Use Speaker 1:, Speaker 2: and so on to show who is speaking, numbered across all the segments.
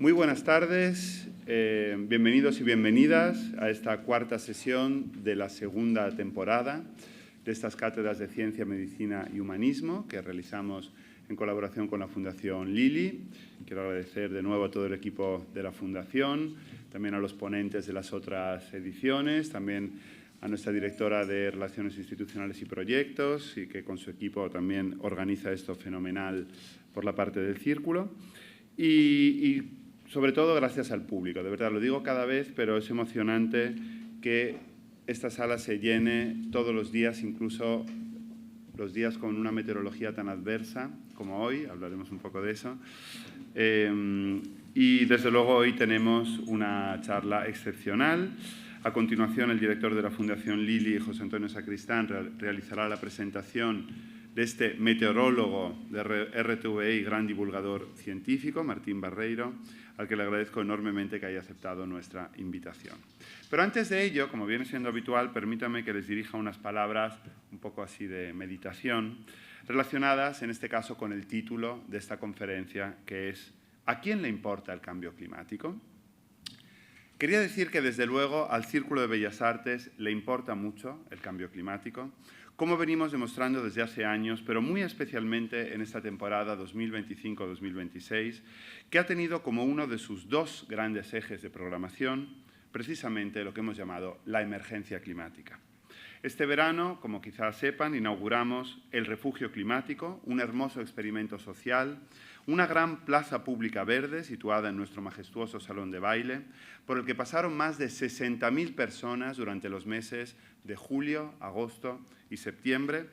Speaker 1: Muy buenas tardes, bienvenidos y bienvenidas a esta cuarta sesión de la segunda temporada de estas cátedras de Ciencia, Medicina y Humanismo que realizamos en colaboración con la Fundación Lili. Quiero agradecer de nuevo a todo el equipo de la Fundación, también a los ponentes de las otras ediciones, también a nuestra directora de Relaciones Institucionales y Proyectos, y que con su equipo también organiza esto fenomenal por la parte del círculo. Y sobre todo gracias al público, de verdad, lo digo cada vez, pero es emocionante que esta sala se llene todos los días, incluso los días con una meteorología tan adversa como hoy, hablaremos un poco de eso. Y desde luego hoy tenemos una charla excepcional. A continuación, el director de la Fundación Lili, José Antonio Sacristán, realizará la presentación de este meteorólogo de RTVE y gran divulgador científico, Martín Barreiro, al que le agradezco enormemente que haya aceptado nuestra invitación. Pero antes de ello, como viene siendo habitual, permítanme que les dirija unas palabras un poco así de meditación, relacionadas en este caso con el título de esta conferencia, que es ¿a quién le importa el cambio climático? Quería decir que, desde luego, al Círculo de Bellas Artes le importa mucho el cambio climático, como venimos demostrando desde hace años, pero muy especialmente en esta temporada 2025-2026, que ha tenido como uno de sus dos grandes ejes de programación precisamente lo que hemos llamado la emergencia climática. Este verano, como quizás sepan, inauguramos el Refugio Climático, un hermoso experimento social, una gran plaza pública verde situada en nuestro majestuoso salón de baile, por el que pasaron más de 60.000 personas durante los meses de julio, agosto y septiembre.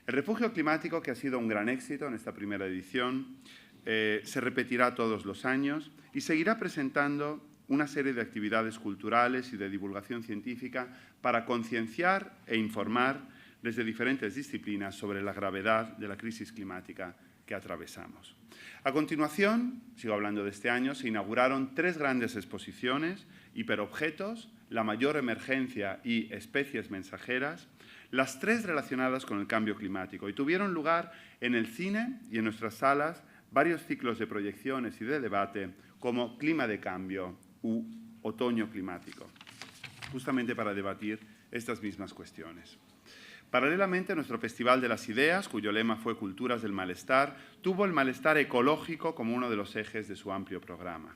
Speaker 1: El Refugio Climático, que ha sido un gran éxito en esta primera edición, se repetirá todos los años y seguirá presentando una serie de actividades culturales y de divulgación científica para concienciar e informar desde diferentes disciplinas sobre la gravedad de la crisis climática que atravesamos. A continuación, sigo hablando de este año, se inauguraron 3 grandes exposiciones: hiperobjetos, la mayor emergencia y especies mensajeras, las 3 relacionadas con el cambio climático, y tuvieron lugar en el cine y en nuestras salas varios ciclos de proyecciones y de debate como Clima de Cambio u Otoño Climático, justamente para debatir estas mismas cuestiones. Paralelamente, nuestro Festival de las Ideas, cuyo lema fue Culturas del Malestar, tuvo el malestar ecológico como uno de los ejes de su amplio programa.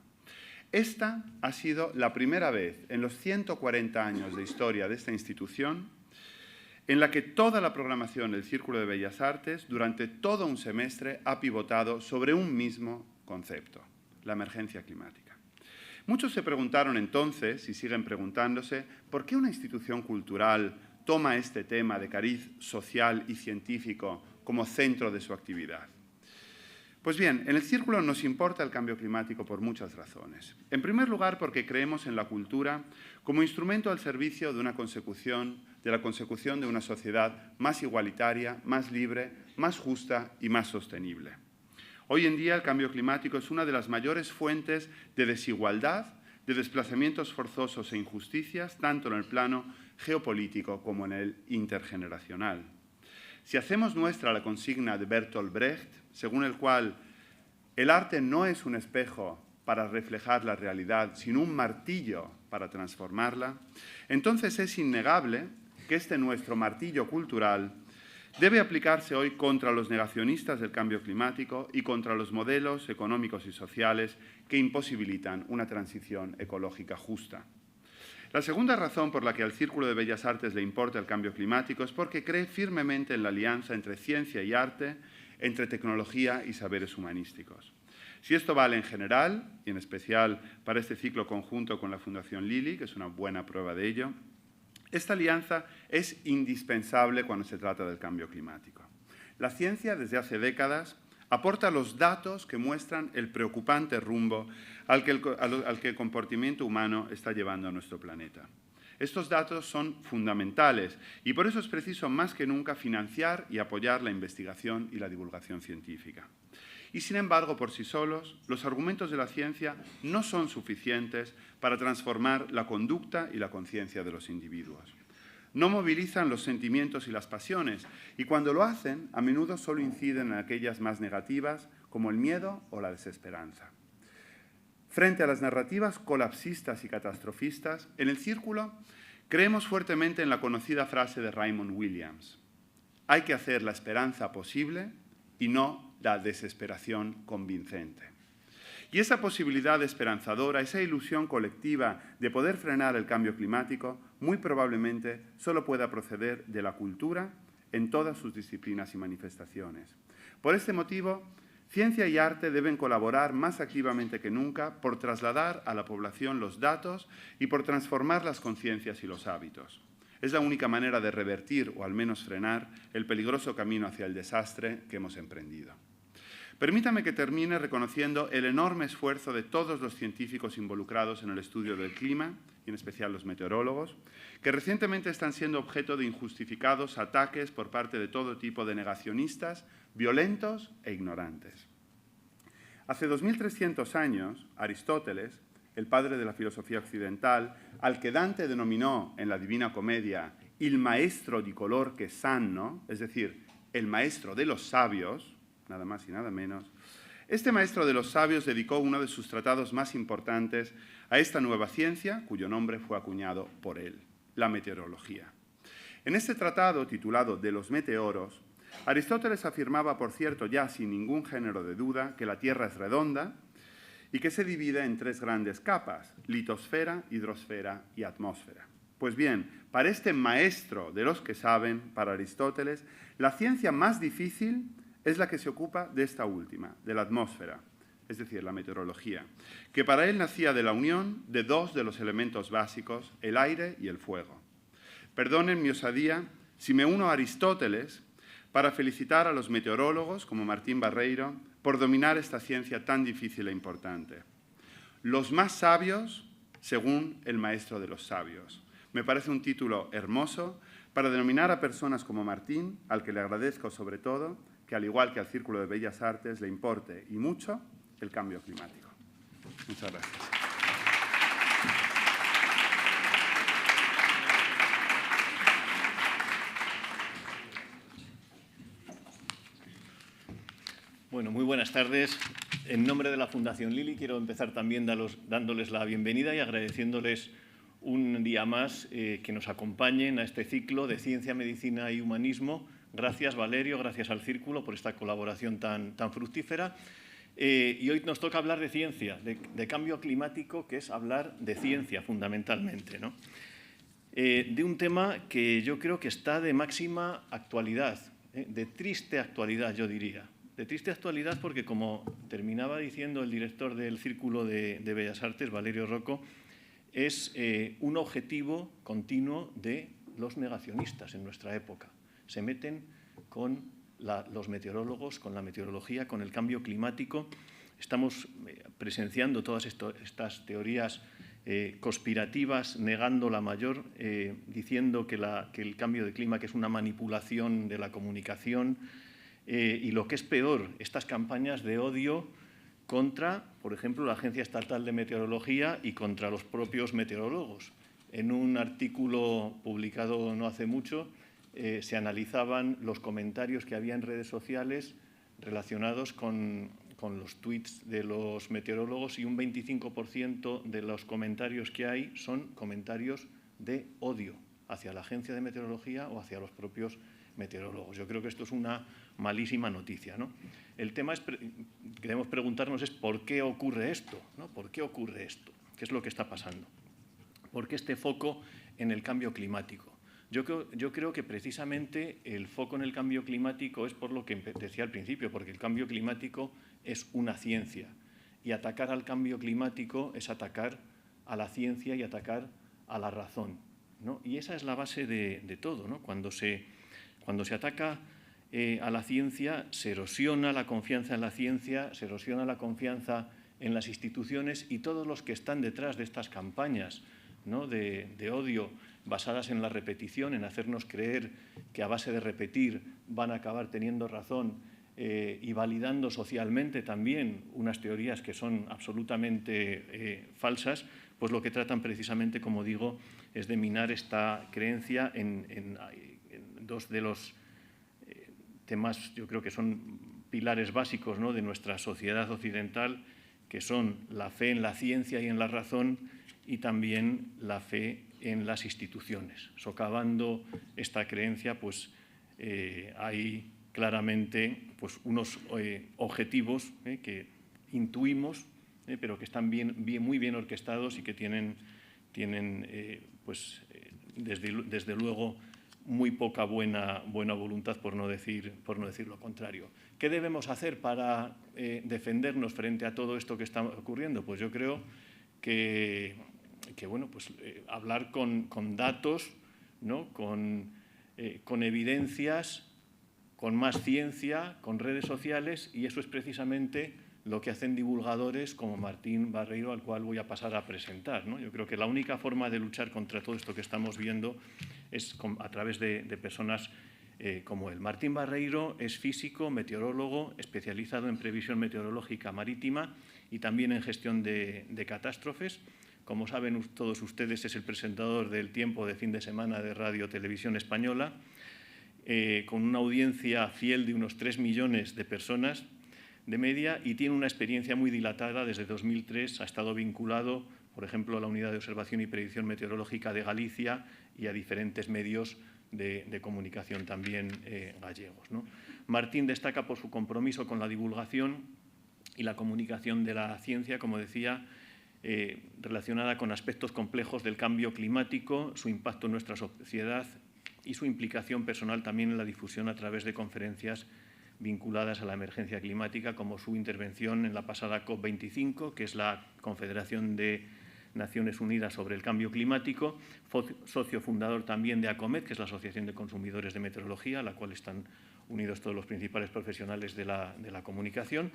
Speaker 1: Esta ha sido la primera vez en los 140 años de historia de esta institución en la que toda la programación del Círculo de Bellas Artes durante todo un semestre ha pivotado sobre un mismo concepto: la emergencia climática. Muchos se preguntaron entonces, y siguen preguntándose, ¿por qué una institución cultural toma este tema de cariz social y científico como centro de su actividad? Pues bien, en el Círculo nos importa el cambio climático por muchas razones. En primer lugar, porque creemos en la cultura como instrumento al servicio de la consecución de una sociedad más igualitaria, más libre, más justa y más sostenible. Hoy en día el cambio climático es una de las mayores fuentes de desigualdad, de desplazamientos forzosos e injusticias, tanto en el plano geopolítico como en el intergeneracional. Si hacemos nuestra la consigna de Bertolt Brecht, según el cual el arte no es un espejo para reflejar la realidad, sino un martillo para transformarla, entonces es innegable que este nuestro martillo cultural debe aplicarse hoy contra los negacionistas del cambio climático y contra los modelos económicos y sociales que imposibilitan una transición ecológica justa. La segunda razón por la que al Círculo de Bellas Artes le importa el cambio climático es porque cree firmemente en la alianza entre ciencia y arte, entre tecnología y saberes humanísticos. Si esto vale en general, y en especial para este ciclo conjunto con la Fundación Lili, que es una buena prueba de ello, esta alianza es indispensable cuando se trata del cambio climático. La ciencia, desde hace décadas, aporta los datos que muestran el preocupante rumbo al que el comportamiento humano está llevando a nuestro planeta. Estos datos son fundamentales y por eso es preciso más que nunca financiar y apoyar la investigación y la divulgación científica. Y, sin embargo, por sí solos, los argumentos de la ciencia no son suficientes para transformar la conducta y la conciencia de los individuos. No movilizan los sentimientos y las pasiones, y cuando lo hacen, a menudo solo inciden en aquellas más negativas, como el miedo o la desesperanza. Frente a las narrativas colapsistas y catastrofistas, en el Círculo creemos fuertemente en la conocida frase de Raymond Williams: hay que hacer la esperanza posible y no la desesperación convincente. Y esa posibilidad esperanzadora, esa ilusión colectiva de poder frenar el cambio climático, muy probablemente solo pueda proceder de la cultura en todas sus disciplinas y manifestaciones. Por este motivo, ciencia y arte deben colaborar más activamente que nunca por trasladar a la población los datos y por transformar las conciencias y los hábitos. Es la única manera de revertir, o al menos frenar, el peligroso camino hacia el desastre que hemos emprendido. Permítame que termine reconociendo el enorme esfuerzo de todos los científicos involucrados en el estudio del clima, y en especial los meteorólogos, que recientemente están siendo objeto de injustificados ataques por parte de todo tipo de negacionistas, violentos e ignorantes. Hace 2300 años, Aristóteles, el padre de la filosofía occidental, al que Dante denominó en la Divina Comedia il maestro di color che sanno, es decir, el maestro de los sabios, nada más y nada menos, este maestro de los sabios dedicó uno de sus tratados más importantes a esta nueva ciencia, cuyo nombre fue acuñado por él, la meteorología. En este tratado, titulado De los meteoros, Aristóteles afirmaba, por cierto, ya sin ningún género de duda, que la Tierra es redonda y que se divide en tres grandes capas: litosfera, hidrosfera y atmósfera. Pues bien, para este maestro de los que saben, para Aristóteles, la ciencia más difícil es la que se ocupa de esta última, de la atmósfera, es decir, la meteorología, que para él nacía de la unión de dos de los elementos básicos, el aire y el fuego. Perdonen mi osadía si me uno a Aristóteles para felicitar a los meteorólogos, como Martín Barreiro, por dominar esta ciencia tan difícil e importante. Los más sabios, según el maestro de los sabios. Me parece un título hermoso para denominar a personas como Martín, al que le agradezco sobre todo que, al igual que al Círculo de Bellas Artes, le importe, y mucho, el cambio climático. Muchas gracias.
Speaker 2: Bueno, muy buenas tardes. En nombre de la Fundación Lili quiero empezar también dándoles la bienvenida y agradeciéndoles un día más que nos acompañen a este ciclo de Ciencia, Medicina y Humanismo. Gracias, Valerio, gracias al Círculo por esta colaboración tan fructífera. Y hoy nos toca hablar de ciencia, de cambio climático, que es hablar de ciencia fundamentalmente, ¿no? De un tema que yo creo que está de máxima actualidad, de triste actualidad, yo diría. De triste actualidad porque, como terminaba diciendo el director del Círculo de Bellas Artes, Valerio Rocco, es un objetivo continuo de los negacionistas en nuestra época. Se meten con los meteorólogos, con la meteorología, con el cambio climático. Estamos presenciando todas estas teorías conspirativas, negando la mayor, diciendo que el cambio de clima que es una manipulación de la comunicación, y lo que es peor, estas campañas de odio contra, por ejemplo, la Agencia Estatal de Meteorología y contra los propios meteorólogos. En un artículo publicado no hace mucho, se analizaban los comentarios que había en redes sociales relacionados con los tweets de los meteorólogos, y un 25% de los comentarios que hay son comentarios de odio hacia la Agencia de Meteorología o hacia los propios meteorólogos. Yo creo que esto es una malísima noticia, ¿no? El tema que debemos preguntarnos es ¿por qué ocurre esto? ¿No? ¿Por qué ocurre esto? ¿Qué es lo que está pasando? ¿Por qué este foco en el cambio climático? Yo creo que precisamente el foco en el cambio climático es por lo que decía al principio, porque el cambio climático es una ciencia, y atacar al cambio climático es atacar a la ciencia y atacar a la razón, ¿no? Y esa es la base de todo, ¿no? Cuando se ataca a la ciencia, se erosiona la confianza en la ciencia, se erosiona la confianza en las instituciones, y todos los que están detrás de estas campañas, ¿no?, de odio basadas en la repetición, en hacernos creer que a base de repetir van a acabar teniendo razón, y validando socialmente también unas teorías que son absolutamente falsas, pues lo que tratan precisamente, como digo, es de minar esta creencia en dos de los temas, yo creo que son pilares básicos, ¿no?, de nuestra sociedad occidental, que son la fe en la ciencia y en la razón y también la fe en las instituciones. Socavando esta creencia, pues hay claramente pues, unos objetivos que intuimos, pero que están muy bien orquestados y que tienen desde luego muy poca buena voluntad, por no decir lo contrario. ¿Qué debemos hacer para defendernos frente a todo esto que está ocurriendo? Pues yo creo que bueno, pues, hablar con datos, ¿no? con evidencias, con más ciencia, con redes sociales, y eso es precisamente lo que hacen divulgadores como Martín Barreiro, al cual voy a pasar a presentar, ¿no? Yo creo que la única forma de luchar contra todo esto que estamos viendo es a través de personas como él. Martín Barreiro es físico, meteorólogo, especializado en previsión meteorológica marítima y también en gestión de catástrofes. Como saben todos ustedes, es el presentador del Tiempo de fin de semana de Radio Televisión Española, con una audiencia fiel de unos 3 millones de personas de media, y tiene una experiencia muy dilatada. Desde 2003 ha estado vinculado, por ejemplo, a la Unidad de Observación y Predicción Meteorológica de Galicia y a diferentes medios de comunicación también gallegos, ¿no? Martín destaca por su compromiso con la divulgación y la comunicación de la ciencia, como decía, relacionada con aspectos complejos del cambio climático, su impacto en nuestra sociedad y su implicación personal también en la difusión a través de conferencias vinculadas a la emergencia climática, como su intervención en la pasada COP25, que es la Confederación de Naciones Unidas sobre el Cambio Climático, socio fundador también de ACOMET, que es la Asociación de Consumidores de Meteorología, a la cual están unidos todos los principales profesionales de la comunicación.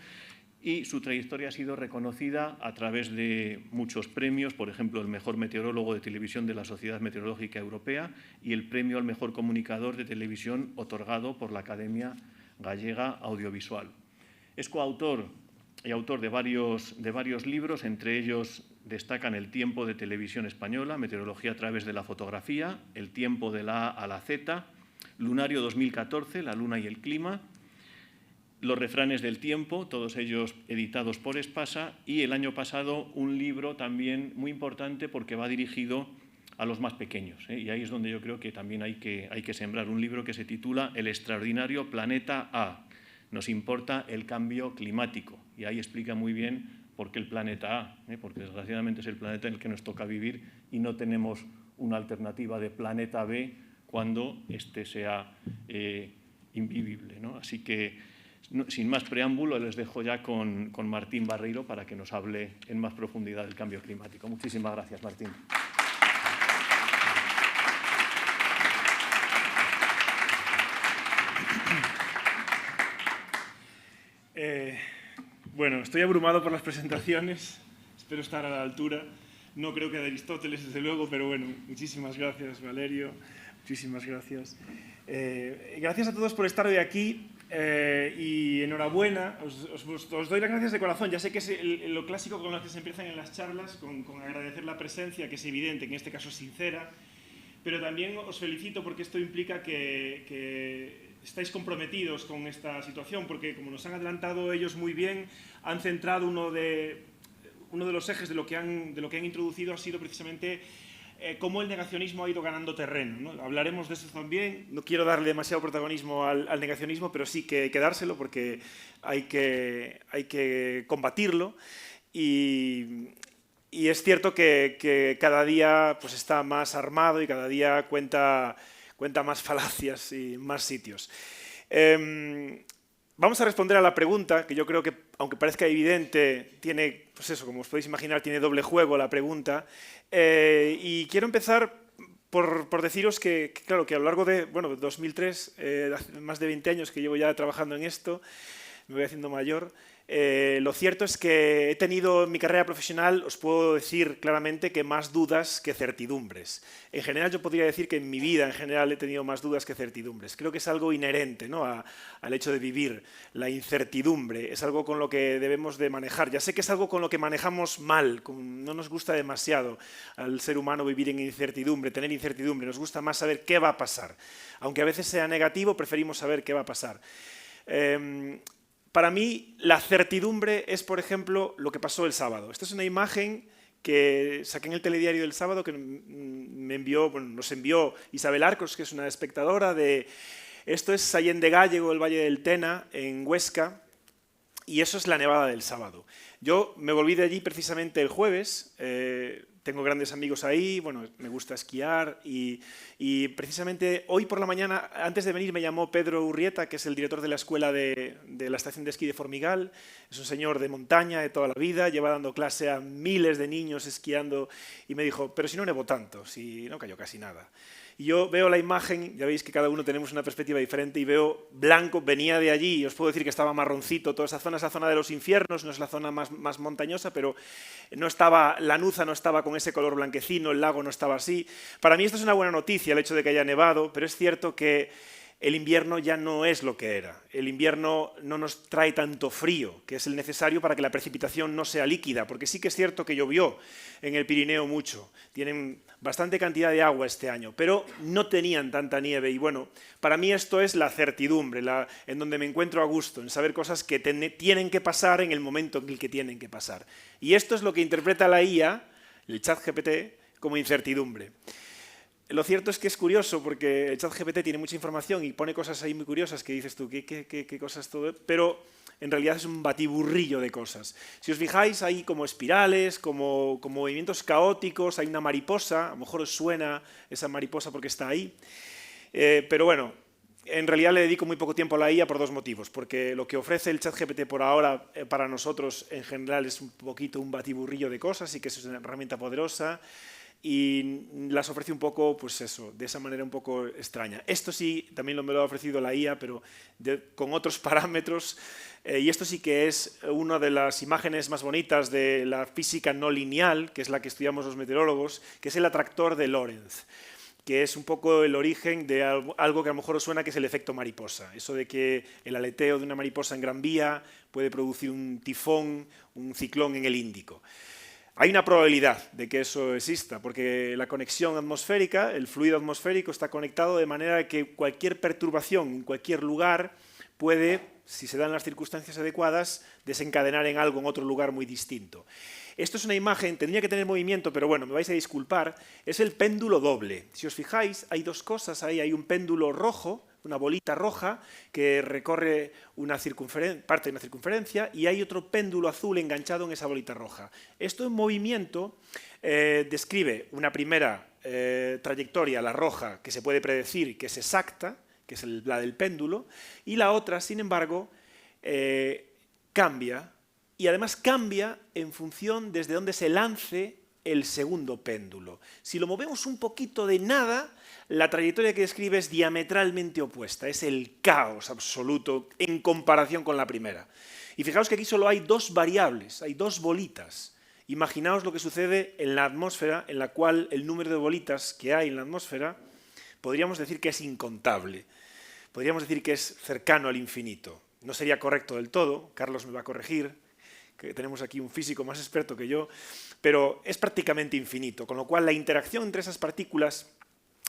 Speaker 2: Y su trayectoria ha sido reconocida a través de muchos premios, por ejemplo, el mejor meteorólogo de televisión de la Sociedad Meteorológica Europea y el premio al mejor comunicador de televisión otorgado por la Academia Gallega Audiovisual. Es coautor y autor de varios libros, entre ellos destacan El tiempo de televisión española, Meteorología a través de la fotografía, El tiempo de la A a la Z, Lunario 2014, La luna y el clima, Los refranes del tiempo, todos ellos editados por Espasa, y el año pasado un libro también muy importante porque va dirigido a los más pequeños, y ahí es donde yo creo que también hay que sembrar un libro que se titula El extraordinario planeta A. Nos importa el cambio climático, y ahí explica muy bien por qué el planeta A, porque desgraciadamente es el planeta en el que nos toca vivir y no tenemos una alternativa de planeta B cuando este sea invivible, ¿no? Así que, sin más preámbulo, les dejo ya con Martín Barreiro para que nos hable en más profundidad del cambio climático. Muchísimas gracias, Martín.
Speaker 3: Bueno, estoy abrumado por las presentaciones, espero estar a la altura. No creo que de Aristóteles, desde luego, pero bueno, muchísimas gracias, Valerio, muchísimas gracias. Gracias a todos por estar hoy aquí y enhorabuena, os doy las gracias de corazón. Ya sé que es lo clásico con lo que se empiezan en las charlas, con agradecer la presencia, que es evidente, que en este caso es sincera, pero también os felicito porque esto implica que estáis comprometidos con esta situación, porque como nos han adelantado ellos muy bien, han centrado uno de los ejes de lo que han introducido ha sido precisamente cómo el negacionismo ha ido ganando terreno, ¿no? Hablaremos de eso también. No quiero darle demasiado protagonismo al negacionismo, pero sí que dárselo porque hay que combatirlo. Y es cierto que cada día pues, está más armado y cada día cuenta más falacias y más sitios. Vamos a responder a la pregunta, que yo creo que, aunque parezca evidente, tiene, pues eso, como os podéis imaginar, tiene doble juego la pregunta. Y quiero empezar por deciros que, claro, que a lo largo de 2003, hace más de 20 años que llevo ya trabajando en esto, me voy haciendo mayor. Lo cierto es que he tenido en mi carrera profesional, os puedo decir claramente que más dudas que certidumbres. En general yo podría decir que en mi vida en general he tenido más dudas que certidumbres. Creo que es algo inherente, ¿no? al hecho de vivir. La incertidumbre es algo con lo que debemos de manejar. Ya sé que es algo con lo que manejamos mal, no nos gusta demasiado al ser humano vivir en incertidumbre, tener incertidumbre. Nos gusta más saber qué va a pasar. Aunque a veces sea negativo, preferimos saber qué va a pasar. para mí la certidumbre es, por ejemplo, lo que pasó el sábado. Esta es una imagen que saqué en el telediario del sábado que nos envió Isabel Arcos, que es una espectadora de... Esto es Sallén de Gállego, el Valle del Tena, en Huesca, y eso es la nevada del sábado. Yo me volví de allí precisamente el jueves, tengo grandes amigos ahí, bueno, me gusta esquiar y precisamente hoy por la mañana, antes de venir, me llamó Pedro Urrieta, que es el director de la escuela de la estación de esquí de Formigal. Es un señor de montaña de toda la vida, lleva dando clase a miles de niños esquiando y me dijo, pero si no nevó tanto, si no cayó casi nada. Y yo veo la imagen, ya veis que cada uno tenemos una perspectiva diferente, y veo blanco, venía de allí, y os puedo decir que estaba marroncito, toda esa zona de los infiernos, no es la zona más montañosa, pero no estaba, Lanuza no estaba con ese color blanquecino, el lago no estaba así. Para mí esto es una buena noticia, el hecho de que haya nevado, pero es cierto que el invierno ya no es lo que era. El invierno no nos trae tanto frío, que es el necesario para que la precipitación no sea líquida, porque sí que es cierto que llovió en el Pirineo mucho. Tienen bastante cantidad de agua este año, pero no tenían tanta nieve. Y bueno, para mí esto es la certidumbre, en donde me encuentro a gusto, en saber cosas que tienen que pasar en el momento en el que tienen que pasar. Y esto es lo que interpreta la IA, el ChatGPT, como incertidumbre. Lo cierto es que es curioso porque el ChatGPT tiene mucha información y pone cosas ahí muy curiosas que dices tú, ¿qué cosas todo? Pero en realidad es un batiburrillo de cosas. Si os fijáis, hay como espirales, como movimientos caóticos, hay una mariposa, a lo mejor os suena esa mariposa porque está ahí. Pero bueno, en realidad le dedico muy poco tiempo a la IA por dos motivos. Porque lo que ofrece el ChatGPT por ahora para nosotros en general es un poquito un batiburrillo de cosas y que es una herramienta poderosa. Y las ofrece un poco, pues eso, de esa manera un poco extraña. Esto sí, también me lo ha ofrecido la IA, pero con otros parámetros. Y esto sí que es una de las imágenes más bonitas de la física no lineal, que es la que estudiamos los meteorólogos, que es el atractor de Lorentz, que es un poco el origen de algo que a lo mejor os suena, que es el efecto mariposa. Eso de que el aleteo de una mariposa en Gran Vía puede producir un tifón, un ciclón en el Índico. Hay una probabilidad de que eso exista, porque la conexión atmosférica, el fluido atmosférico está conectado de manera que cualquier perturbación en cualquier lugar puede, si se dan las circunstancias adecuadas, desencadenar en algo en otro lugar muy distinto. Esto es una imagen, tendría que tener movimiento, pero bueno, me vais a disculpar, es el péndulo doble. Si os fijáis, hay dos cosas ahí, hay un péndulo rojo, una bolita roja que recorre parte de una circunferencia, y hay otro péndulo azul enganchado en esa bolita roja. Esto en movimiento describe una primera trayectoria, la roja, que se puede predecir, que es exacta, que es la del péndulo, y la otra, sin embargo, cambia, y además cambia en función desde donde se lance el segundo péndulo. Si lo movemos un poquito de nada, la trayectoria que describe es diametralmente opuesta, es el caos absoluto en comparación con la primera. Y fijaos que aquí solo hay dos variables, hay dos bolitas. Imaginaos lo que sucede en la atmósfera, en la cual el número de bolitas que hay en la atmósfera podríamos decir que es incontable, podríamos decir que es cercano al infinito. No sería correcto del todo, Carlos me va a corregir, que tenemos aquí un físico más experto que yo, pero es prácticamente infinito, con lo cual la interacción entre esas partículas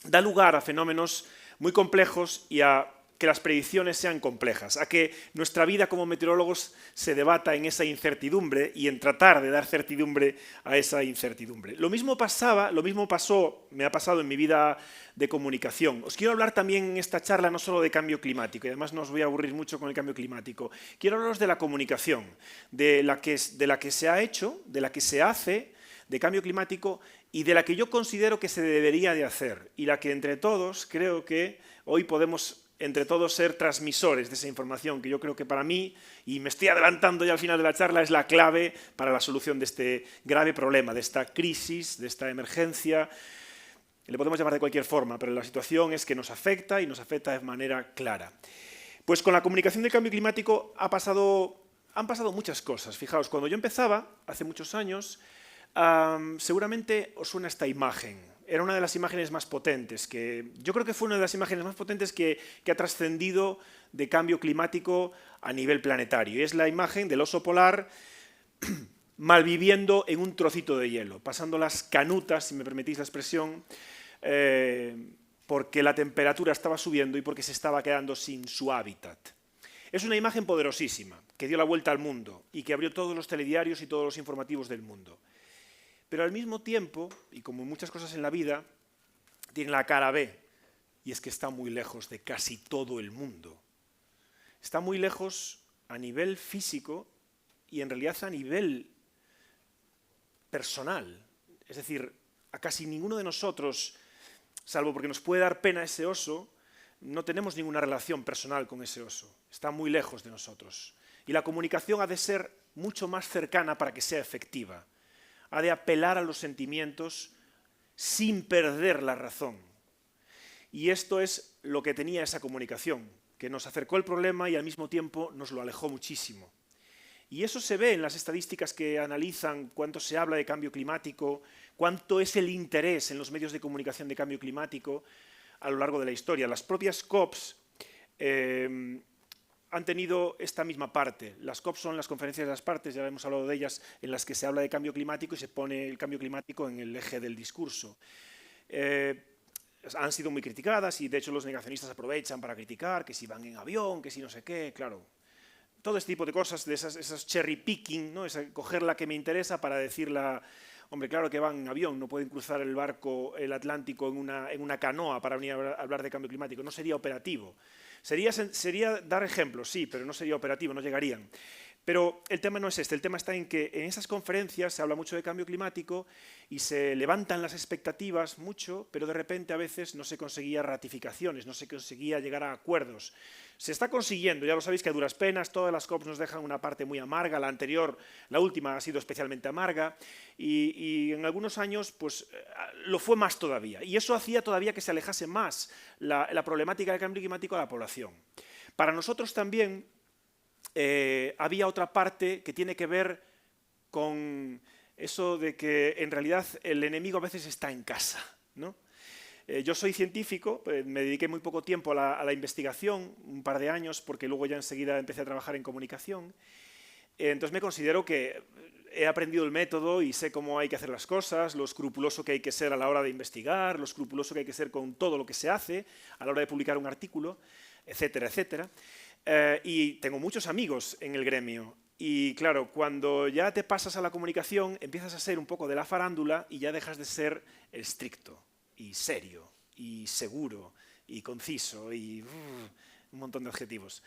Speaker 3: da lugar a fenómenos muy complejos y a que las predicciones sean complejas, a que nuestra vida como meteorólogos se debata en esa incertidumbre y en tratar de dar certidumbre a esa incertidumbre. Lo mismo me ha pasado en mi vida de comunicación. Os quiero hablar también en esta charla no solo de cambio climático, y además no os voy a aburrir mucho con el cambio climático. Quiero hablaros de la comunicación, de la que se ha hecho, de la que se hace, de cambio climático, y de la que yo considero que se debería de hacer, y la que entre todos creo que hoy podemos entre todos ser transmisores de esa información, que yo creo que para mí, y me estoy adelantando ya al final de la charla, es la clave para la solución de este grave problema, de esta crisis, de esta emergencia. Le podemos llamar de cualquier forma, pero la situación es que nos afecta y nos afecta de manera clara. Pues con la comunicación del cambio climático han pasado muchas cosas. Fijaos, cuando yo empezaba, hace muchos años, seguramente os suena esta imagen. Era una de las imágenes más potentes, yo creo que fue una de las imágenes más potentes que ha trascendido de cambio climático a nivel planetario. Y es la imagen del oso polar malviviendo en un trocito de hielo, pasando las canutas, si me permitís la expresión, porque la temperatura estaba subiendo y porque se estaba quedando sin su hábitat. Es una imagen poderosísima, que dio la vuelta al mundo y que abrió todos los telediarios y todos los informativos del mundo. Pero al mismo tiempo, y como muchas cosas en la vida, tiene la cara B, y es que está muy lejos de casi todo el mundo. Está muy lejos a nivel físico y en realidad a nivel personal. Es decir, a casi ninguno de nosotros, salvo porque nos puede dar pena ese oso, no tenemos ninguna relación personal con ese oso. Está muy lejos de nosotros. Y la comunicación ha de ser mucho más cercana para que sea efectiva. Ha de apelar a los sentimientos sin perder la razón. Y esto es lo que tenía esa comunicación, que nos acercó el problema y al mismo tiempo nos lo alejó muchísimo. Y eso se ve en las estadísticas que analizan cuánto se habla de cambio climático, cuánto es el interés en los medios de comunicación de cambio climático a lo largo de la historia. Las propias COPs han tenido esta misma parte. Las COP son las conferencias de las partes, ya hemos hablado de ellas, en las que se habla de cambio climático y se pone el cambio climático en el eje del discurso. Han sido muy criticadas y de hecho los negacionistas aprovechan para criticar que si van en avión, que si no sé qué, claro. Todo este tipo de cosas, de esas cherry picking, ¿no? Coger la que me interesa para decirla, hombre, claro que van en avión, no pueden cruzar el barco, el Atlántico en una canoa para venir a hablar de cambio climático, no sería operativo. Sería dar ejemplos, sí, pero no sería operativo, no llegarían. Pero el tema no es este, el tema está en que en esas conferencias se habla mucho de cambio climático y se levantan las expectativas mucho, pero de repente a veces no se conseguía ratificaciones, no se conseguía llegar a acuerdos. Se está consiguiendo, ya lo sabéis que a duras penas, todas las COPs nos dejan una parte muy amarga, la anterior, la última ha sido especialmente amarga y en algunos años pues lo fue más todavía y eso hacía todavía que se alejase más la problemática del cambio climático a la población. Para nosotros también había otra parte que tiene que ver con eso de que en realidad el enemigo a veces está en casa, ¿no? Yo soy científico, me dediqué muy poco tiempo a la investigación, un par de años, porque luego ya enseguida empecé a trabajar en comunicación. Entonces me considero que he aprendido el método y sé cómo hay que hacer las cosas, lo escrupuloso que hay que ser a la hora de investigar, lo escrupuloso que hay que ser con todo lo que se hace a la hora de publicar un artículo, etcétera, etcétera. Y tengo muchos amigos en el gremio. Y claro, cuando ya te pasas a la comunicación, empiezas a ser un poco de la farándula y ya dejas de ser estricto y serio y seguro y conciso y un montón de adjetivos.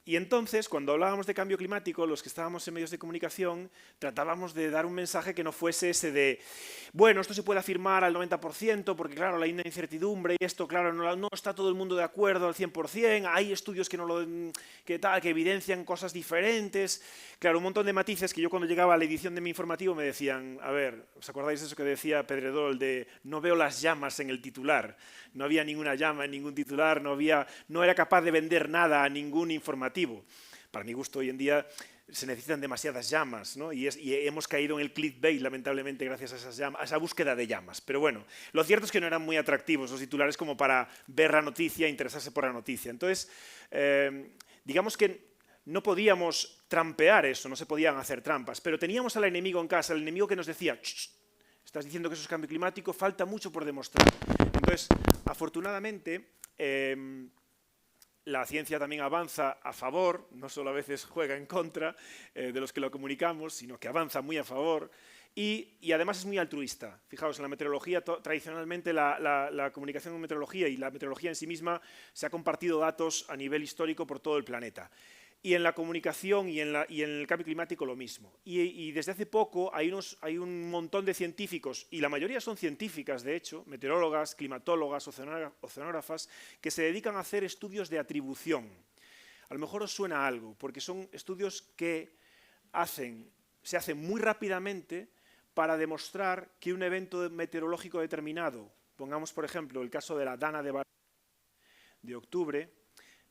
Speaker 3: Y entonces, cuando hablábamos de cambio climático, los que estábamos en medios de comunicación, tratábamos de dar un mensaje que no fuese ese de, bueno, esto se puede afirmar al 90%, porque claro, hay una incertidumbre y esto, claro, no está todo el mundo de acuerdo al 100%, hay estudios que evidencian cosas diferentes. Claro, un montón de matices que yo cuando llegaba a la edición de mi informativo me decían, a ver, ¿os acordáis de eso que decía Pedredol de no veo las llamas en el titular? No había ninguna llama en ningún titular, no era capaz de vender nada a ningún informativo. Para mi gusto, hoy en día se necesitan demasiadas llamas, ¿no? y hemos caído en el clickbait, lamentablemente, gracias a esas llamas, a esa búsqueda de llamas. Pero bueno, lo cierto es que no eran muy atractivos los titulares como para ver la noticia, interesarse por la noticia. Entonces, digamos que no podíamos trampear eso, no se podían hacer trampas, pero teníamos al enemigo en casa, el enemigo que nos decía, estás diciendo que eso es cambio climático, falta mucho por demostrar. Entonces, afortunadamente, la ciencia también avanza a favor, no solo a veces juega en contra de los que lo comunicamos, sino que avanza muy a favor y además es muy altruista. Fijaos, en la meteorología, tradicionalmente la comunicación en meteorología y la meteorología en sí misma se ha compartido datos a nivel histórico por todo el planeta. Y en la comunicación y en el cambio climático lo mismo. Y desde hace poco hay un montón de científicos, y la mayoría son científicas, de hecho, meteorólogas, climatólogas, oceanógrafas, que se dedican a hacer estudios de atribución. A lo mejor os suena algo, porque son estudios que se hacen muy rápidamente para demostrar que un evento meteorológico determinado, pongamos por ejemplo el caso de la Dana de octubre,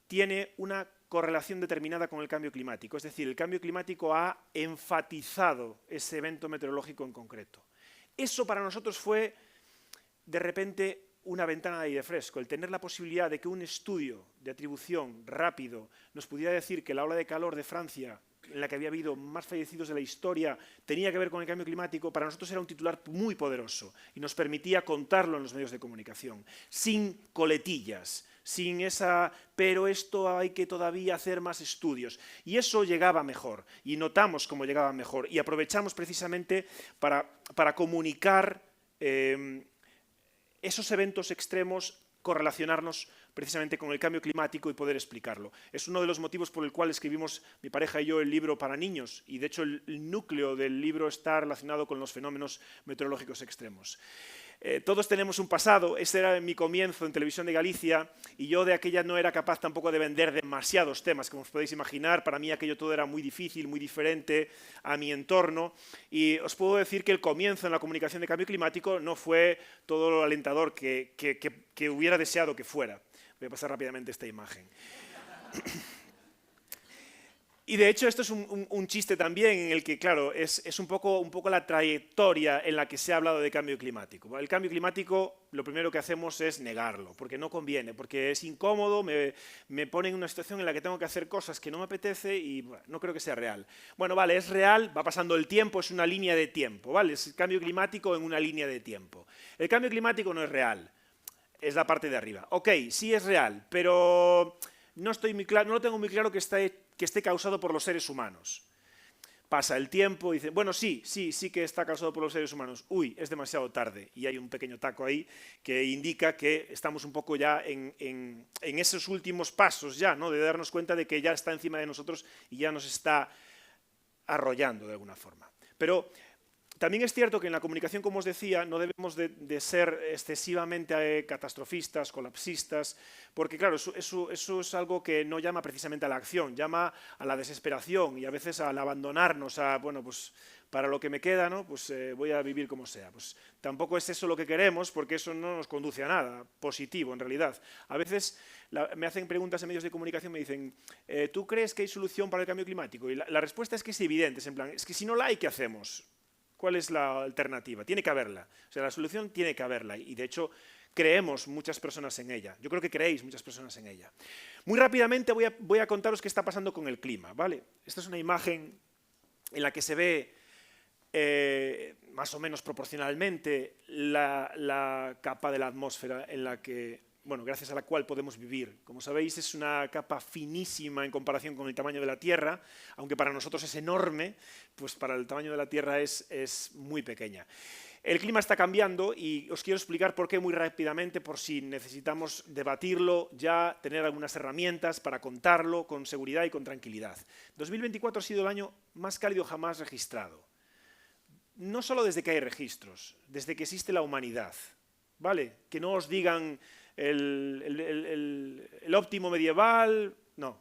Speaker 3: tiene una correlación determinada con el cambio climático. Es decir, el cambio climático ha enfatizado ese evento meteorológico en concreto. Eso para nosotros fue, de repente, una ventana de aire fresco. El tener la posibilidad de que un estudio de atribución rápido nos pudiera decir que la ola de calor de Francia, en la que había habido más fallecidos de la historia, tenía que ver con el cambio climático, para nosotros era un titular muy poderoso y nos permitía contarlo en los medios de comunicación, sin coletillas, sin esa, pero esto hay que todavía hacer más estudios. Y eso llegaba mejor, y notamos cómo llegaba mejor, y aprovechamos precisamente para comunicar esos eventos extremos, correlacionarnos precisamente con el cambio climático y poder explicarlo. Es uno de los motivos por el cual escribimos mi pareja y yo el libro para niños, y de hecho el núcleo del libro está relacionado con los fenómenos meteorológicos extremos. Todos tenemos un pasado, ese era mi comienzo en Televisión de Galicia, y yo de aquella no era capaz tampoco de vender demasiados temas, como os podéis imaginar. Para mí aquello todo era muy difícil, muy diferente a mi entorno, y os puedo decir que el comienzo en la comunicación de cambio climático no fue todo lo alentador que hubiera deseado que fuera. Voy a pasar rápidamente esta imagen. Y de hecho esto es un chiste también en el que, claro, es un poco la trayectoria en la que se ha hablado de cambio climático. El cambio climático lo primero que hacemos es negarlo, porque no conviene, porque es incómodo, me pone en una situación en la que tengo que hacer cosas que no me apetece y bueno, no creo que sea real. Bueno, vale, es real, va pasando el tiempo, es una línea de tiempo, ¿vale? Es el cambio climático en una línea de tiempo. El cambio climático no es real, es la parte de arriba. Ok, sí es real, pero no lo tengo muy claro que esté causado por los seres humanos. Pasa el tiempo y dice, bueno, sí que está causado por los seres humanos. Uy, es demasiado tarde. Y hay un pequeño taco ahí que indica que estamos un poco ya en esos últimos pasos ya, ¿no? De darnos cuenta de que ya está encima de nosotros y ya nos está arrollando de alguna forma. Pero también es cierto que en la comunicación, como os decía, no debemos de ser excesivamente catastrofistas, colapsistas, porque claro, eso es algo que no llama precisamente a la acción, llama a la desesperación y a veces al abandonarnos a, bueno, pues para lo que me queda, ¿no? Pues voy a vivir como sea. Pues tampoco es eso lo que queremos, porque eso no nos conduce a nada positivo en realidad. A veces me hacen preguntas en medios de comunicación, me dicen, ¿tú crees que hay solución para el cambio climático? Y la respuesta es que es evidente, es en plan, es que si no la hay, ¿qué hacemos? ¿Cuál es la alternativa? Tiene que haberla. O sea, la solución tiene que haberla y de hecho creemos muchas personas en ella. Yo creo que creéis muchas personas en ella. Muy rápidamente voy a contaros qué está pasando con el clima, ¿vale? Esta es una imagen en la que se ve más o menos proporcionalmente la capa de la atmósfera en la que, bueno, gracias a la cual podemos vivir. Como sabéis, es una capa finísima en comparación con el tamaño de la Tierra, aunque para nosotros es enorme, pues para el tamaño de la Tierra es muy pequeña. El clima está cambiando y os quiero explicar por qué muy rápidamente, por si necesitamos debatirlo, ya tener algunas herramientas para contarlo con seguridad y con tranquilidad. 2024 ha sido el año más cálido jamás registrado. No solo desde que hay registros, desde que existe la humanidad, ¿vale? Que no os digan el óptimo medieval, no.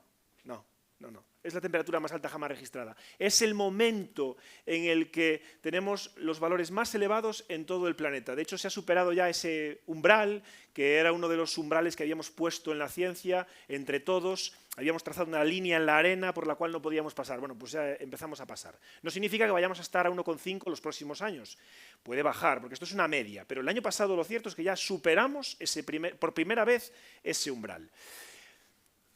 Speaker 3: Es la temperatura más alta jamás registrada. Es el momento en el que tenemos los valores más elevados en todo el planeta. De hecho, se ha superado ya ese umbral, que era uno de los umbrales que habíamos puesto en la ciencia, entre todos. Habíamos trazado una línea en la arena por la cual no podíamos pasar. Bueno, pues ya empezamos a pasar. No significa que vayamos a estar a 1,5 los próximos años. Puede bajar, porque esto es una media. Pero el año pasado lo cierto es que ya superamos por primera vez ese umbral.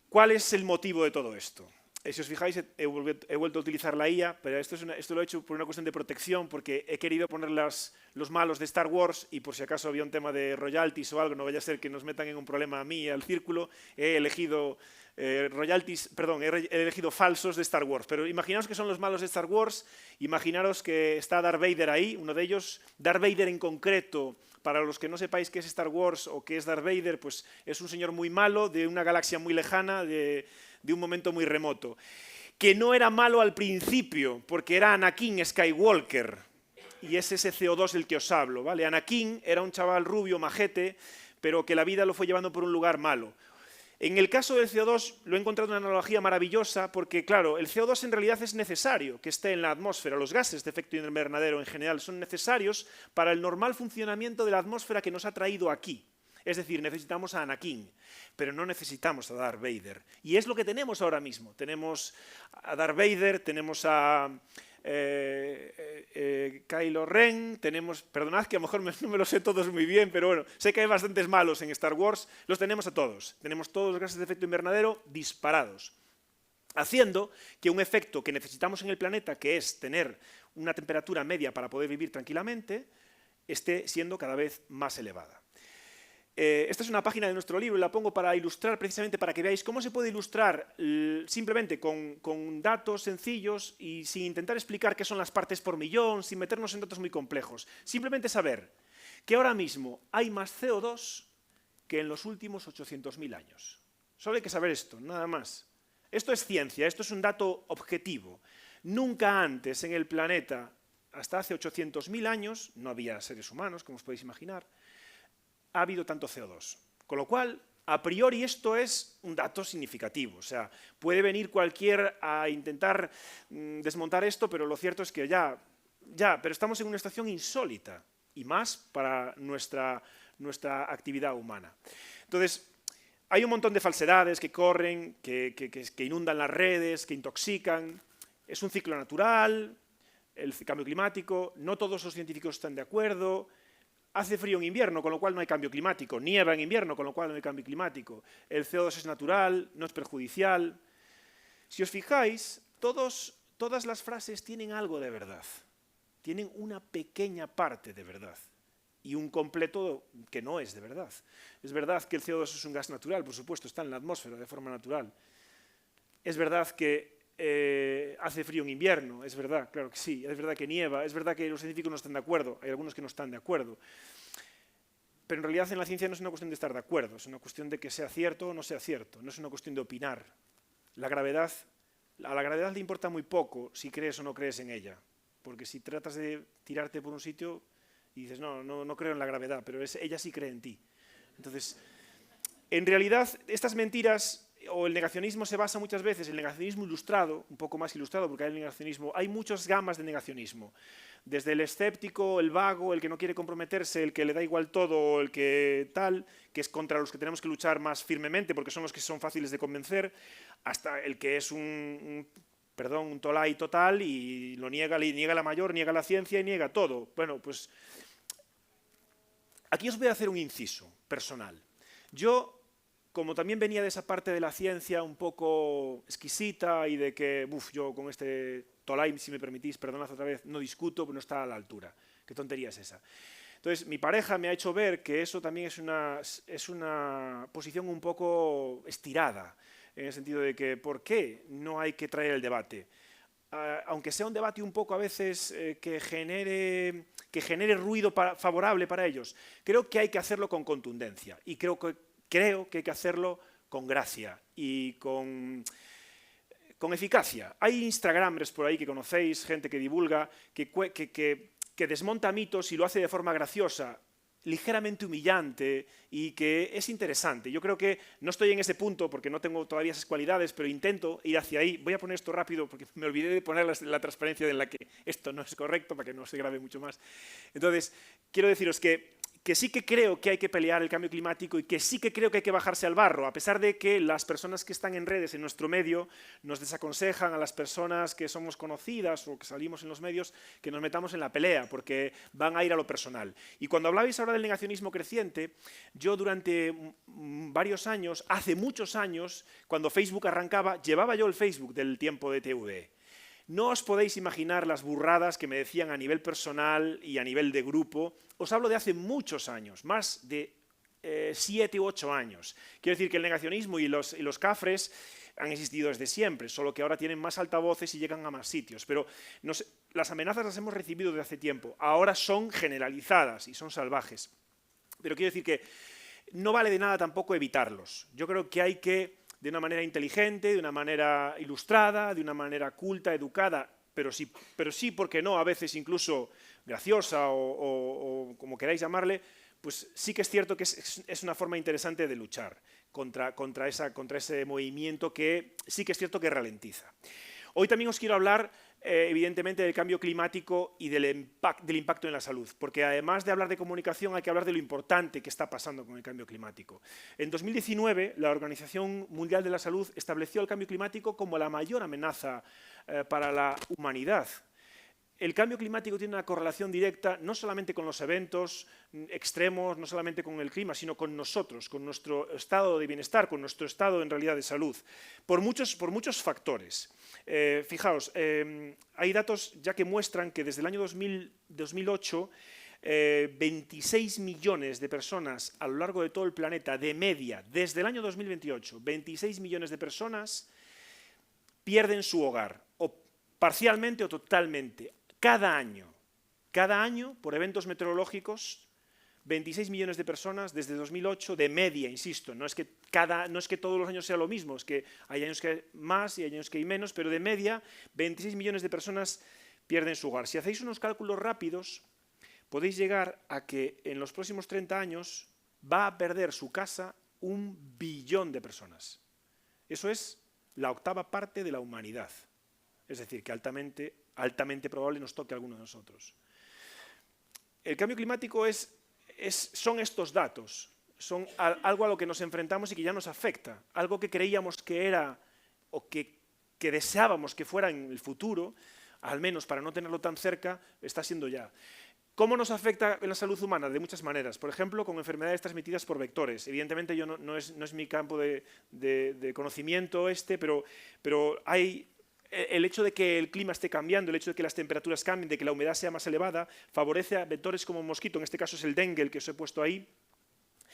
Speaker 3: ¿Cuál es el motivo de todo esto? Si os fijáis, he vuelto a utilizar la IA, pero esto lo he hecho por una cuestión de protección, porque he querido poner los malos de Star Wars y por si acaso había un tema de royalties o algo, no vaya a ser que nos metan en un problema a mí y al círculo, he elegido he elegido falsos de Star Wars. Pero imaginaos que son los malos de Star Wars, imaginaros que está Darth Vader ahí, uno de ellos, Darth Vader en concreto. Para los que no sepáis qué es Star Wars o qué es Darth Vader, pues es un señor muy malo de una galaxia muy lejana, de un momento muy remoto, que no era malo al principio, porque era Anakin Skywalker, y es ese CO2 el que os hablo, ¿vale? Anakin era un chaval rubio, majete, pero que la vida lo fue llevando por un lugar malo. En el caso del CO2 lo he encontrado una analogía maravillosa porque, claro, el CO2 en realidad es necesario que esté en la atmósfera. Los gases de efecto invernadero en general son necesarios para el normal funcionamiento de la atmósfera que nos ha traído aquí. Es decir, necesitamos a Anakin, pero no necesitamos a Darth Vader. Y es lo que tenemos ahora mismo. Tenemos a Darth Vader, tenemos a Kylo Ren, perdonad que a lo mejor no me lo sé todos muy bien, pero bueno, sé que hay bastantes malos en Star Wars, los tenemos a todos. Tenemos todos los gases de efecto invernadero disparados, haciendo que un efecto que necesitamos en el planeta, que es tener una temperatura media para poder vivir tranquilamente, esté siendo cada vez más elevada. Esta es una página de nuestro libro y la pongo para ilustrar, precisamente para que veáis cómo se puede ilustrar simplemente con datos sencillos y sin intentar explicar qué son las partes por millón, sin meternos en datos muy complejos. Simplemente saber que ahora mismo hay más CO2 que en los últimos 800.000 años. Solo hay que saber esto, nada más. Esto es ciencia, esto es un dato objetivo. Nunca antes en el planeta, hasta hace 800.000 años, no había seres humanos, como os podéis imaginar, ha habido tanto CO2. Con lo cual, a priori esto es un dato significativo. O sea, puede venir cualquiera a intentar desmontar esto, pero lo cierto es que pero estamos en una situación insólita, y más para nuestra actividad humana. Entonces, hay un montón de falsedades que corren, que inundan las redes, que intoxican. Es un ciclo natural, el cambio climático, no todos los científicos están de acuerdo. Hace frío en invierno, con lo cual no hay cambio climático. Nieva en invierno, con lo cual no hay cambio climático. El CO2 es natural, no es perjudicial. Si os fijáis, todas las frases tienen algo de verdad. Tienen una pequeña parte de verdad y un completo que no es de verdad. Es verdad que el CO2 es un gas natural, por supuesto, está en la atmósfera de forma natural. Es verdad que hace frío en invierno, es verdad, claro que sí, es verdad que nieva, es verdad que los científicos no están de acuerdo, hay algunos que no están de acuerdo, pero en realidad en la ciencia no es una cuestión de estar de acuerdo, es una cuestión de que sea cierto o no sea cierto, no es una cuestión de opinar. A la gravedad le importa muy poco si crees o no crees en ella, porque si tratas de tirarte por un sitio y dices, no creo en la gravedad, pero ella sí cree en ti. Entonces, en realidad, estas mentiras o el negacionismo se basa muchas veces en el negacionismo ilustrado, un poco más ilustrado porque hay muchas gamas de negacionismo. Desde el escéptico, el vago, el que no quiere comprometerse, el que le da igual todo, el que tal, que es contra los que tenemos que luchar más firmemente porque son los que son fáciles de convencer, hasta el que es un tolai total y lo niega la mayor, niega la ciencia y niega todo. Bueno, pues aquí os voy a hacer un inciso personal. Yo, como también venía de esa parte de la ciencia un poco exquisita y de que, yo con este tolai, si me permitís, perdonad otra vez, no discuto, no está a la altura. ¿Qué tontería es esa? Entonces, mi pareja me ha hecho ver que eso también es una posición un poco estirada, en el sentido de que, ¿por qué no hay que traer el debate? Aunque sea un debate un poco a veces que genere ruido favorable para ellos, creo que hay que hacerlo con contundencia y creo que hay que hacerlo con gracia y con eficacia. Hay instagramers por ahí que conocéis, gente que divulga, que desmonta mitos y lo hace de forma graciosa, ligeramente humillante y que es interesante. Yo creo que no estoy en ese punto porque no tengo todavía esas cualidades, pero intento ir hacia ahí. Voy a poner esto rápido porque me olvidé de poner la transparencia en la que esto no es correcto para que no se grabe mucho más. Entonces, quiero deciros que sí que creo que hay que pelear el cambio climático y que sí que creo que hay que bajarse al barro, a pesar de que las personas que están en redes en nuestro medio nos desaconsejan a las personas que somos conocidas o que salimos en los medios que nos metamos en la pelea, porque van a ir a lo personal. Y cuando hablabais ahora del negacionismo creciente, yo durante varios años, hace muchos años, cuando Facebook arrancaba, llevaba yo el Facebook del tiempo de TVE. No os podéis imaginar las burradas que me decían a nivel personal y a nivel de grupo. Os hablo de hace muchos años, más de 7 u 8 años. Quiero decir que el negacionismo y los cafres han existido desde siempre, solo que ahora tienen más altavoces y llegan a más sitios. Pero las amenazas las hemos recibido desde hace tiempo. Ahora son generalizadas y son salvajes. Pero quiero decir que no vale de nada tampoco evitarlos. Yo creo que hay que, de una manera inteligente, de una manera ilustrada, de una manera culta, educada, pero sí, ¿por qué no? A veces incluso graciosa o como queráis llamarle, pues sí que es cierto que es una forma interesante de luchar contra ese movimiento que sí que es cierto que ralentiza. Hoy también os quiero hablar, evidentemente, del cambio climático y del impacto en la salud, porque además de hablar de comunicación hay que hablar de lo importante que está pasando con el cambio climático. En 2019, la Organización Mundial de la Salud estableció el cambio climático como la mayor amenaza para la humanidad. El cambio climático tiene una correlación directa no solamente con los eventos extremos, no solamente con el clima, sino con nosotros, con nuestro estado de bienestar, con nuestro estado en realidad de salud, por muchos factores. Fijaos, hay datos ya que muestran que desde el año 2008 26 millones de personas a lo largo de todo el planeta, de media, desde el año 2028, 26 millones de personas pierden su hogar, o parcialmente o totalmente, cada año. Cada año, por eventos meteorológicos, 26 millones de personas desde 2008, de media, insisto, no es que todos los años sea lo mismo, es que hay años que hay más y hay años que hay menos, pero de media, 26 millones de personas pierden su hogar. Si hacéis unos cálculos rápidos, podéis llegar a que en los próximos 30 años va a perder su casa 1 billón de personas. Eso es la octava parte de la humanidad. Es decir, que altamente probable nos toque a alguno de nosotros. El cambio climático son estos datos, son algo a lo que nos enfrentamos y que ya nos afecta, algo que creíamos que era o que deseábamos que fuera en el futuro, al menos para no tenerlo tan cerca, está siendo ya. ¿Cómo nos afecta en la salud humana? De muchas maneras. Por ejemplo, con enfermedades transmitidas por vectores. Evidentemente no es mi campo de conocimiento pero hay el hecho de que el clima esté cambiando, el hecho de que las temperaturas cambien, de que la humedad sea más elevada, favorece a vectores como mosquito, en este caso es el dengue, el que os he puesto ahí,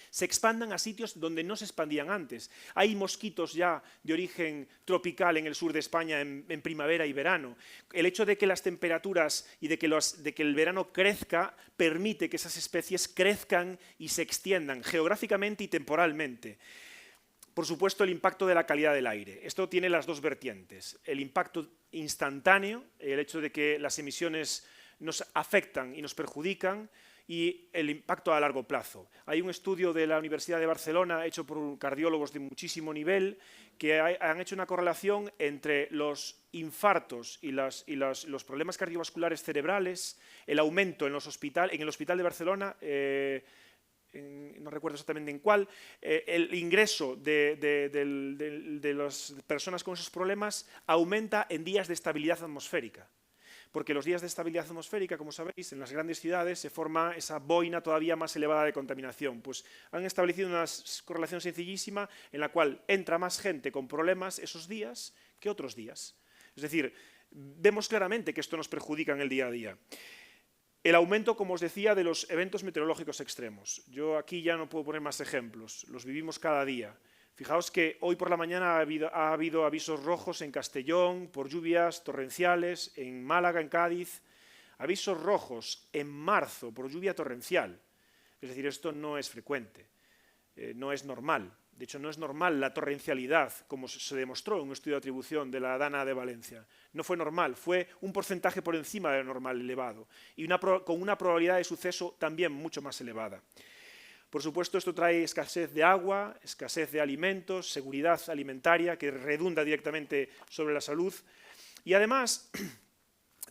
Speaker 3: se expandan a sitios donde no se expandían antes. Hay mosquitos ya de origen tropical en el sur de España en primavera y verano. El hecho de que las temperaturas y de que el verano crezca permite que esas especies crezcan y se extiendan geográficamente y temporalmente. Por supuesto, el impacto de la calidad del aire. Esto tiene las dos vertientes. El impacto instantáneo, el hecho de que las emisiones nos afectan y nos perjudican, y el impacto a largo plazo. Hay un estudio de la Universidad de Barcelona hecho por cardiólogos de muchísimo nivel que han hecho una correlación entre los infartos y los problemas cardiovasculares cerebrales, el aumento en el hospital de Barcelona, no recuerdo exactamente en cuál, el ingreso de las personas con esos problemas aumenta en días de estabilidad atmosférica. Porque los días de estabilidad atmosférica, como sabéis, en las grandes ciudades se forma esa boina todavía más elevada de contaminación. Pues han establecido una correlación sencillísima en la cual entra más gente con problemas esos días que otros días. Es decir, vemos claramente que esto nos perjudica en el día a día. El aumento, como os decía, de los eventos meteorológicos extremos. Yo aquí ya no puedo poner más ejemplos, los vivimos cada día. Fijaos que hoy por la mañana ha habido avisos rojos en Castellón por lluvias torrenciales, en Málaga, en Cádiz, avisos rojos en marzo por lluvia torrencial. Es decir, esto no es frecuente, no es normal. De hecho, no es normal la torrencialidad, como se demostró en un estudio de atribución de la DANA de Valencia. No fue normal, fue un porcentaje por encima de lo normal elevado y con una probabilidad de suceso también mucho más elevada. Por supuesto, esto trae escasez de agua, escasez de alimentos, seguridad alimentaria, que redunda directamente sobre la salud. Y además,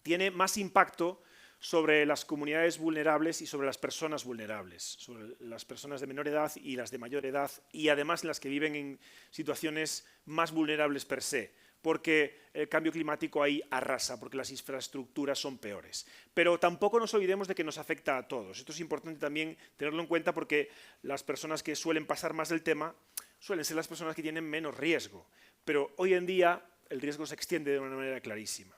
Speaker 3: tiene más impacto sobre las comunidades vulnerables y sobre las personas vulnerables, sobre las personas de menor edad y las de mayor edad, y además las que viven en situaciones más vulnerables per se, porque el cambio climático ahí arrasa, porque las infraestructuras son peores. Pero tampoco nos olvidemos de que nos afecta a todos. Esto es importante también tenerlo en cuenta porque las personas que suelen pasar más del tema suelen ser las personas que tienen menos riesgo. Pero hoy en día el riesgo se extiende de una manera clarísima.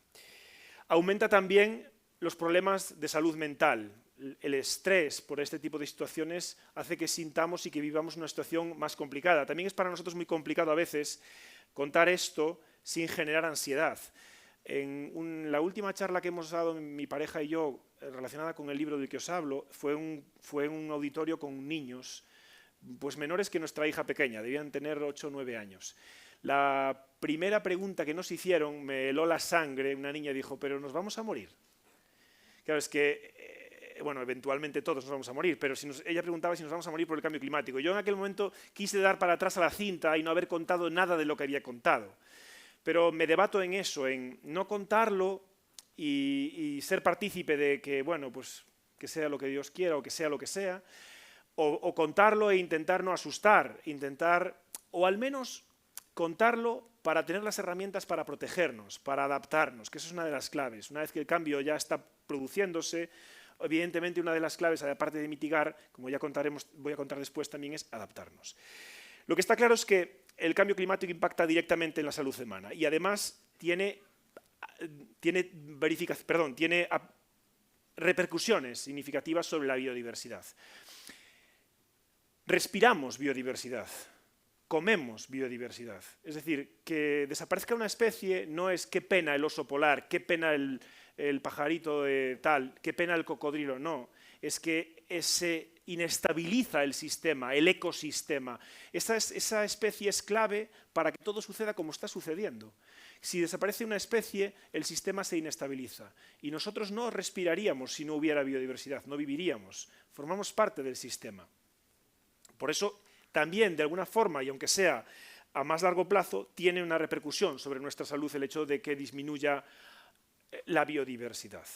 Speaker 3: Aumenta también los problemas de salud mental. El estrés por este tipo de situaciones hace que sintamos y que vivamos una situación más complicada. También es para nosotros muy complicado a veces contar esto sin generar ansiedad. En la última charla que hemos dado mi pareja y yo, relacionada con el libro del que os hablo, fue un auditorio con niños, pues menores que nuestra hija pequeña, debían tener 8 o 9 años. La primera pregunta que nos hicieron me heló la sangre. Una niña dijo, ¿pero nos vamos a morir? Claro, es que, bueno, eventualmente todos nos vamos a morir, pero ella preguntaba si nos vamos a morir por el cambio climático. Yo en aquel momento quise dar para atrás a la cinta y no haber contado nada de lo que había contado. Pero me debato en eso, en no contarlo y ser partícipe de que, bueno, pues que sea lo que Dios quiera o que sea lo que sea, o contarlo e intentar no asustar, o al menos contarlo para tener las herramientas para protegernos, para adaptarnos, que eso es una de las claves. Una vez que el cambio ya está produciéndose, evidentemente una de las claves, aparte de mitigar, como ya voy a contar después también, es adaptarnos. Lo que está claro es que el cambio climático impacta directamente en la salud humana y además tiene repercusiones significativas sobre la biodiversidad. Respiramos biodiversidad, comemos biodiversidad. Es decir, que desaparezca una especie no es qué pena el oso polar, qué pena el pajarito de tal, qué pena el cocodrilo, no. Es que se inestabiliza el sistema, el ecosistema. Esa especie es clave para que todo suceda como está sucediendo. Si desaparece una especie, el sistema se inestabiliza. Y nosotros no respiraríamos si no hubiera biodiversidad, no viviríamos. Formamos parte del sistema. Por eso, también, de alguna forma, y aunque sea a más largo plazo, tiene una repercusión sobre nuestra salud el hecho de que disminuya la biodiversidad.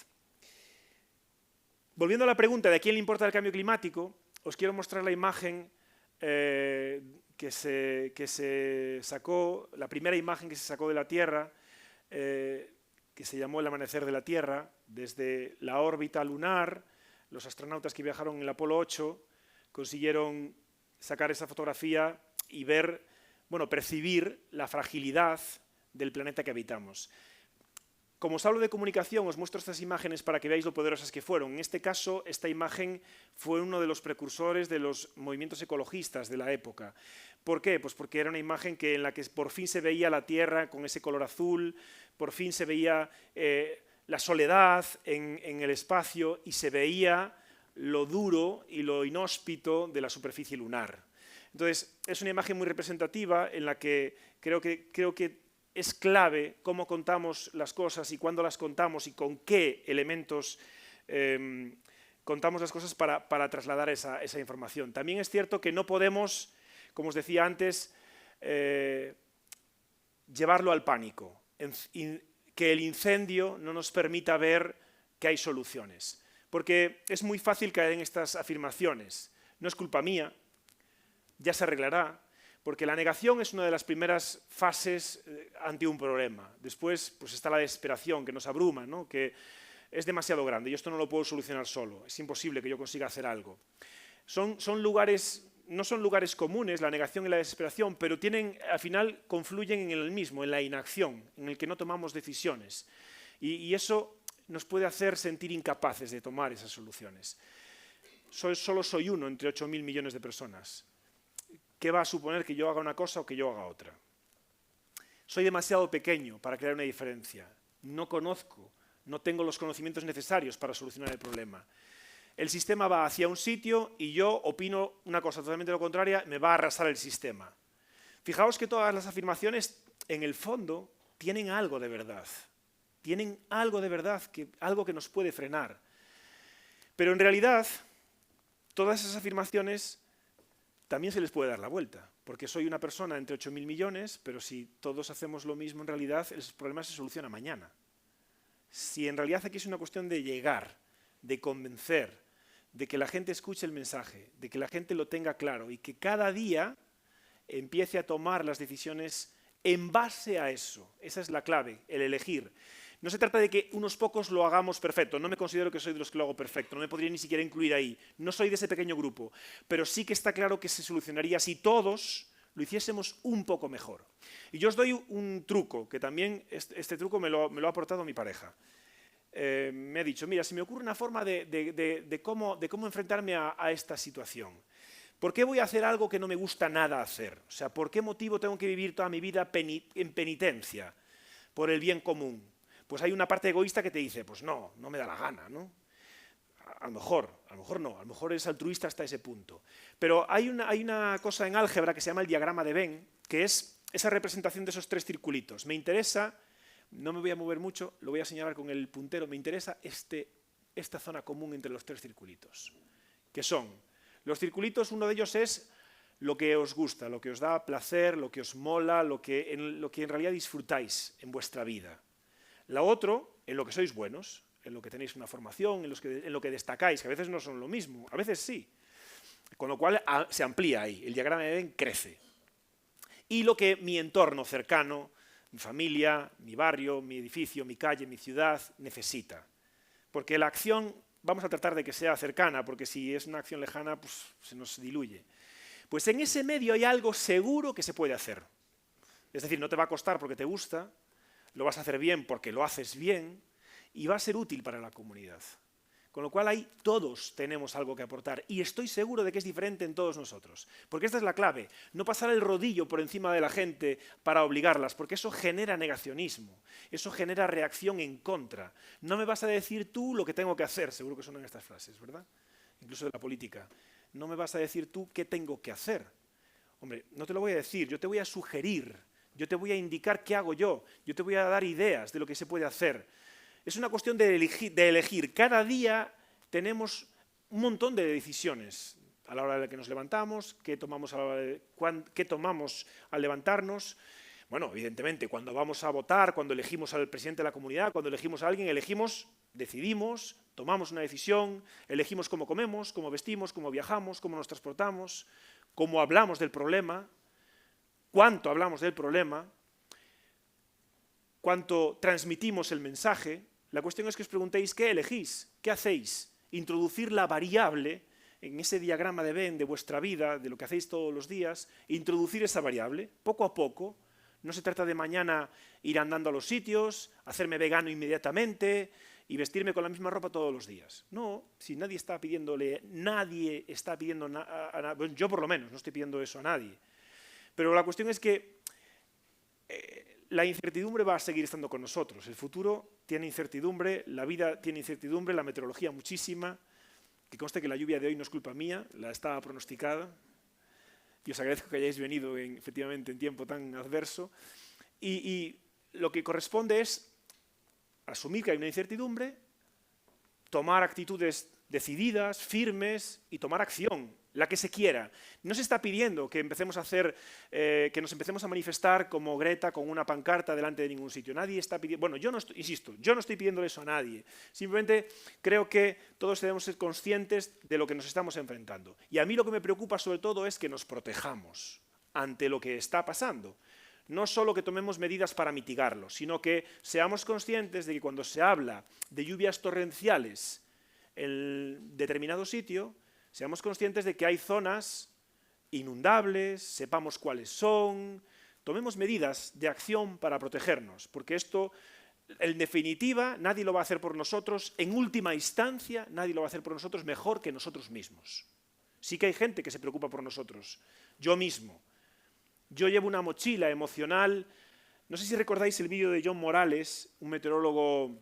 Speaker 3: Volviendo a la pregunta de a quién le importa el cambio climático, os quiero mostrar la imagen que se sacó, la primera imagen que se sacó de la Tierra, que se llamó El amanecer de la Tierra, desde la órbita lunar. Los astronautas que viajaron en el Apolo 8 consiguieron sacar esa fotografía y ver, bueno, percibir la fragilidad del planeta que habitamos. Como os hablo de comunicación, os muestro estas imágenes para que veáis lo poderosas que fueron. En este caso, esta imagen fue uno de los precursores de los movimientos ecologistas de la época. ¿Por qué? Pues porque era una imagen en la que por fin se veía la Tierra con ese color azul, por fin se veía la soledad en el espacio y se veía lo duro y lo inhóspito de la superficie lunar. Entonces, es una imagen muy representativa en la que creo que es clave cómo contamos las cosas y cuándo las contamos y con qué elementos contamos las cosas para trasladar esa información. También es cierto que no podemos, como os decía antes, llevarlo al pánico, que el incendio no nos permita ver que hay soluciones. Porque es muy fácil caer en estas afirmaciones. No es culpa mía, ya se arreglará, porque la negación es una de las primeras fases ante un problema. Después pues está la desesperación que nos abruma, ¿no? Que es demasiado grande, yo esto no lo puedo solucionar solo, es imposible que yo consiga hacer algo. No son lugares comunes, la negación y la desesperación, pero al final confluyen en el mismo, en la inacción, en el que no tomamos decisiones. Y eso nos puede hacer sentir incapaces de tomar esas soluciones. Solo soy uno entre 8.000 millones de personas. ¿Qué va a suponer que yo haga una cosa o que yo haga otra? Soy demasiado pequeño para crear una diferencia. No conozco, no tengo los conocimientos necesarios para solucionar el problema. El sistema va hacia un sitio y yo opino una cosa totalmente lo contraria, me va a arrasar el sistema. Fijaos que todas las afirmaciones, en el fondo, tienen algo de verdad. Tienen algo de verdad, algo que nos puede frenar. Pero en realidad, todas esas afirmaciones también se les puede dar la vuelta, porque soy una persona entre 8.000 millones, pero si todos hacemos lo mismo, en realidad el problema se soluciona mañana. Si en realidad aquí es una cuestión de llegar, de convencer, de que la gente escuche el mensaje, de que la gente lo tenga claro y que cada día empiece a tomar las decisiones en base a eso. Esa es la clave, el elegir. No se trata de que unos pocos lo hagamos perfecto, no me considero que soy de los que lo hago perfecto, no me podría ni siquiera incluir ahí, no soy de ese pequeño grupo, pero sí que está claro que se solucionaría si todos lo hiciésemos un poco mejor. Y yo os doy un truco, que también este truco me lo ha aportado mi pareja. Me ha dicho, mira, si me ocurre una forma de cómo enfrentarme a esta situación. ¿Por qué voy a hacer algo que no me gusta nada hacer? O sea, ¿por qué motivo tengo que vivir toda mi vida en penitencia por el bien común? Pues hay una parte egoísta que te dice, pues no me da la gana, ¿no? A lo mejor no, a lo mejor eres altruista hasta ese punto. Pero hay una cosa en álgebra que se llama el diagrama de Venn, que es esa representación de esos tres circulitos. Me interesa, no me voy a mover mucho, lo voy a señalar con el puntero, me interesa esta zona común entre los tres circulitos, que son, los circulitos, uno de ellos es lo que os gusta, lo que os da placer, lo que os mola, lo que en realidad disfrutáis en vuestra vida. La otro, en lo que sois buenos, en lo que tenéis una formación, en lo que destacáis, que a veces no son lo mismo, a veces sí. Con lo cual se amplía ahí, el diagrama de Venn crece. Y lo que mi entorno cercano, mi familia, mi barrio, mi edificio, mi calle, mi ciudad, necesita. Porque la acción, vamos a tratar de que sea cercana, porque si es una acción lejana, pues se nos diluye. Pues en ese medio hay algo seguro que se puede hacer. Es decir, no te va a costar porque te gusta, lo vas a hacer bien porque lo haces bien y va a ser útil para la comunidad. Con lo cual ahí todos tenemos algo que aportar y estoy seguro de que es diferente en todos nosotros. Porque esta es la clave, no pasar el rodillo por encima de la gente para obligarlas, porque eso genera negacionismo, eso genera reacción en contra. No me vas a decir tú lo que tengo que hacer, seguro que suenan estas frases, ¿verdad? Incluso de la política. No me vas a decir tú qué tengo que hacer. Hombre, no te lo voy a decir, yo te voy a sugerir, yo te voy a indicar qué hago yo te voy a dar ideas de lo que se puede hacer. Es una cuestión de elegir. Cada día tenemos un montón de decisiones a la hora de que nos levantamos, qué tomamos al levantarnos. Bueno, evidentemente, cuando vamos a votar, cuando elegimos al presidente de la comunidad, cuando elegimos a alguien, decidimos, tomamos una decisión, elegimos cómo comemos, cómo vestimos, cómo viajamos, cómo nos transportamos, cómo hablamos del problema, cuánto hablamos del problema, cuánto transmitimos el mensaje. La cuestión es que os preguntéis qué elegís, qué hacéis. Introducir la variable en ese diagrama de Venn de vuestra vida, de lo que hacéis todos los días, introducir esa variable, poco a poco. No se trata de mañana ir andando a los sitios, hacerme vegano inmediatamente y vestirme con la misma ropa todos los días. No, si nadie está pidiendo bueno, yo por lo menos no estoy pidiendo eso a nadie. Pero la cuestión es que la incertidumbre va a seguir estando con nosotros. El futuro tiene incertidumbre, la vida tiene incertidumbre, la meteorología muchísima. Que conste que la lluvia de hoy no es culpa mía, la estaba pronosticada. Y os agradezco que hayáis venido efectivamente en tiempo tan adverso. Y lo que corresponde es asumir que hay una incertidumbre, tomar actitudes decididas, firmes y tomar acción, la que se quiera. No se está pidiendo que empecemos a que nos empecemos a manifestar como Greta con una pancarta delante de ningún sitio. Nadie está pidiendo, bueno, yo no estoy pidiendo eso a nadie. Simplemente creo que todos debemos ser conscientes de lo que nos estamos enfrentando. Y a mí lo que me preocupa sobre todo es que nos protejamos ante lo que está pasando. No solo que tomemos medidas para mitigarlo, sino que seamos conscientes de que cuando se habla de lluvias torrenciales en determinado sitio, seamos conscientes de que hay zonas inundables, sepamos cuáles son, tomemos medidas de acción para protegernos, porque esto, en definitiva, nadie lo va a hacer por nosotros, en última instancia, nadie lo va a hacer por nosotros mejor que nosotros mismos. Sí que hay gente que se preocupa por nosotros, yo mismo. Yo llevo una mochila emocional, no sé si recordáis el vídeo de John Morales, un meteorólogo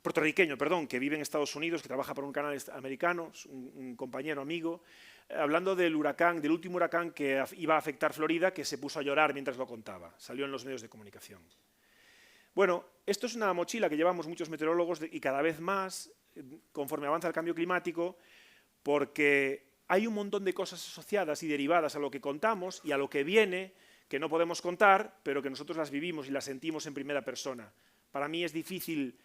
Speaker 3: puertorriqueño, que vive en Estados Unidos, que trabaja para un canal americano, un compañero, amigo, hablando del último huracán que iba a afectar Florida, que se puso a llorar mientras lo contaba, salió en los medios de comunicación. Bueno, esto es una mochila que llevamos muchos meteorólogos y cada vez más, conforme avanza el cambio climático, porque hay un montón de cosas asociadas y derivadas a lo que contamos y a lo que viene, que no podemos contar, pero que nosotros las vivimos y las sentimos en primera persona. Para mí es difícil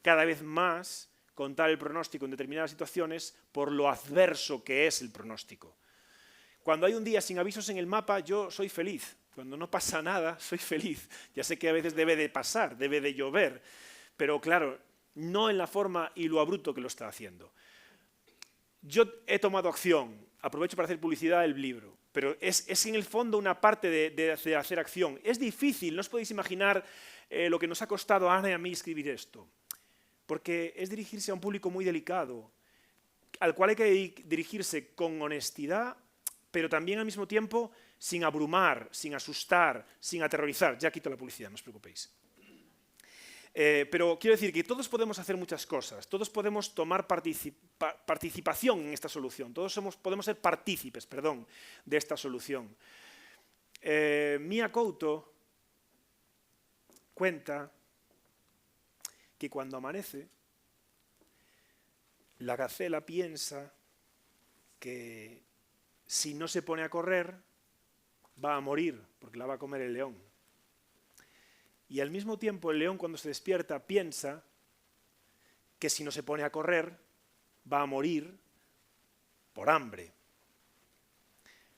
Speaker 3: cada vez más contar el pronóstico en determinadas situaciones por lo adverso que es el pronóstico. Cuando hay un día sin avisos en el mapa, yo soy feliz. Cuando no pasa nada, soy feliz. Ya sé que a veces debe de pasar, debe de llover, pero claro, no en la forma y lo abrupto que lo está haciendo. Yo he tomado acción, aprovecho para hacer publicidad del libro, pero es en el fondo una parte de hacer acción. Es difícil, no os podéis imaginar lo que nos ha costado a Ana y a mí escribir esto, porque es dirigirse a un público muy delicado, al cual hay que dirigirse con honestidad, pero también al mismo tiempo sin abrumar, sin asustar, sin aterrorizar. Ya quito la publicidad, no os preocupéis. Pero quiero decir que todos podemos hacer muchas cosas, todos podemos tomar participación en esta solución, todos podemos ser partícipes, de esta solución. Mia Couto cuenta que cuando amanece, la gacela piensa que si no se pone a correr, va a morir, porque la va a comer el león. Y al mismo tiempo el león, cuando se despierta, piensa que si no se pone a correr, va a morir por hambre.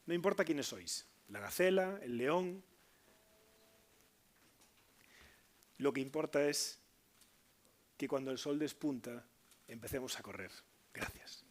Speaker 3: No importa quiénes sois, la gacela, el león. Lo que importa es que cuando el sol despunta, empecemos a correr. Gracias.